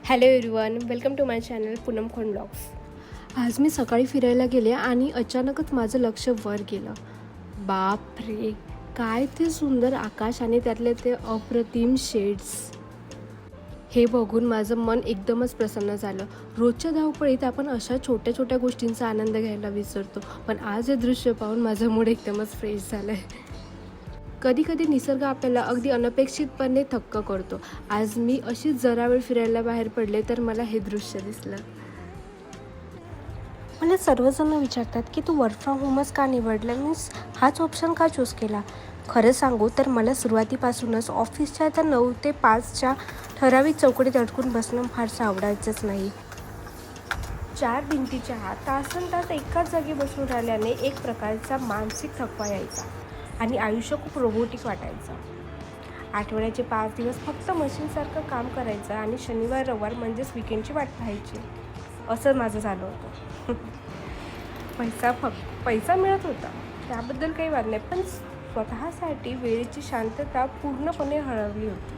Hello everyone, welcome to my channel Poonam Khond blogs. आज मी सकाळी फिरायला गेले आणि अचानकच माझं लक्ष वर गेलं. बाप रे, काय ते सुंदर आकाश आणि त्यातले ते अप्रतिम शेड्स. हे बघून माझं मन एकदमच प्रसन्न झालं. रोजच्या धावपळीत आपण अशा छोट्या छोट्या गोष्टींचा आनंद घ्यायला विसरतो, पण आज हे दृश्य पाहून माझं मूड एकदमच फ्रेश झालं आहे. कधी कधी निसर्ग आपल्याला अगदी अनपेक्षितपणे थक्क करतो. आज मी अशीच जरा वेळ फिरायला बाहेर पडले तर मला हे दृश्य दिसलं. मला सर्वजण विचारतात की तू वर्क फ्रॉम होमच का निवडलं, मीन्स हाच ऑप्शन का चूज केला. खरं सांगू तर मला सुरुवातीपासूनच ऑफिसच्या त्या 9 ते 5च्या ठराविक चौकटीत अडकून बसणं फारसं आवडायचंच नाही. 4 भिंतीच्या आत तासनतास एकाच जागी बसून राहिल्याने एक प्रकारचा मानसिक थकवा यायचा आणि आयुष्य खूप रोबोटिक वाटायचं. आठवड्याचे 5 दिवस फक्त मशीनसारखं काम करायचं आणि शनिवार रविवार म्हणजेच विकेंडची वाट पाहायची. असं माझं झालं होतं. पैसा मिळत होता, त्याबद्दल काही वाद नाही, पण स्वतःसाठी वेळेची शांतता पूर्णपणे हरवली होती.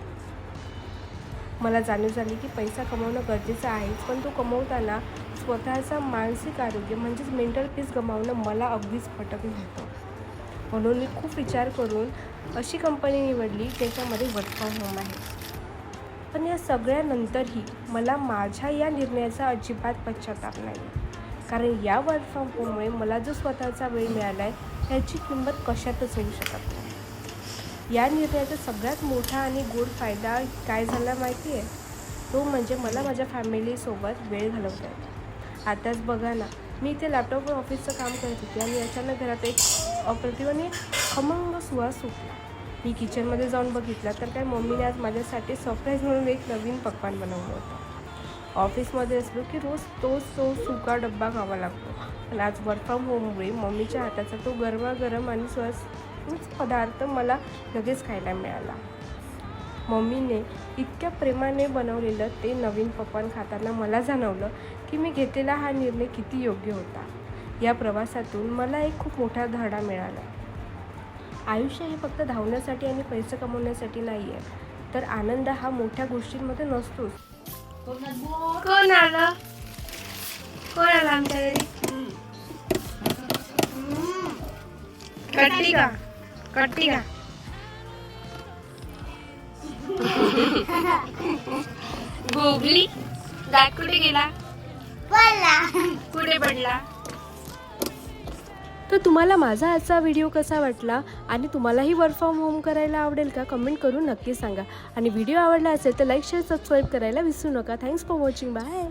मला जाणीव झाली की पैसा कमवणं गरजेचं आहेच, पण तो कमवताना स्वतःचं मानसिक आरोग्य म्हणजेच मेंटल पीस गमावणं मला अगदीच पटत नव्हतं. म्हणून मी खूप विचार करून अशी कंपनी निवडली ज्याच्यामध्ये वर्क फ्रॉम होम आहे. पण या सगळ्यानंतरही मला माझ्या या निर्णयाचा अजिबात पश्चाताप नाही, कारण या वर्क फ्रॉम होममुळे मला जो स्वतःचा वेळ मिळाला आहे त्याची किंमत कशातच होऊ शकत नाही. या निर्णयाचा सगळ्यात मोठा आणि गोड फायदा काय झाला माहिती आहे, तो म्हणजे मला माझ्या फॅमिलीसोबत वेळ घालवता येतो. आताच बघा ना, मी इथे लॅपटॉपवर ऑफिसचं काम करत होते आणि अचानक घरात एक अप्रतिम खमंग सुवास सुटला. मी किचनमध्ये जाऊन बघितलं तर काय मम्मीने आज माझ्यासाठी सरप्राईज म्हणून एक नवीन पक्वान्न बनवलं होतं. ऑफिसमध्ये असलो की रोज तो सुका डब्बा खावा लागतो, पण आज वर्क फ्रॉम होममुळे मम्मीच्या हाताचा तो गरमागरम आणि सुवासिक पदार्थ मला लगेच खायला मिळाला. मम्मीने इतक्या प्रेमाने बनवलेलं ते नवीन पक्वान्न खाताना मला जाणवलं की मी घेतलेला हा निर्णय किती योग्य होता. या प्रवासातून मला एक खूप मोठा धडा मिळाला. आयुष्य हे फक्त धावण्यासाठी आणि पैसे कमवण्यासाठी नाही आहे, तर आनंद हा मोठ्या गोष्टींमध्ये नसतोच. कोण आलं आमच्या घरी? कट्टी का गोगली दात कुठे गेला, कुठे पडला? तर तुम्हाला माझा आजचा व्हिडिओ कसा वाटला आणि तुम्हालाही वर्क फ्रॉम होम करायला आवडेल का, कमेंट करून नक्की सांगा. आणि व्हिडिओ आवडला असेल तर लाईक शेअर सबस्क्राईब करायला विसरू नका. Thanks for watching. बाय.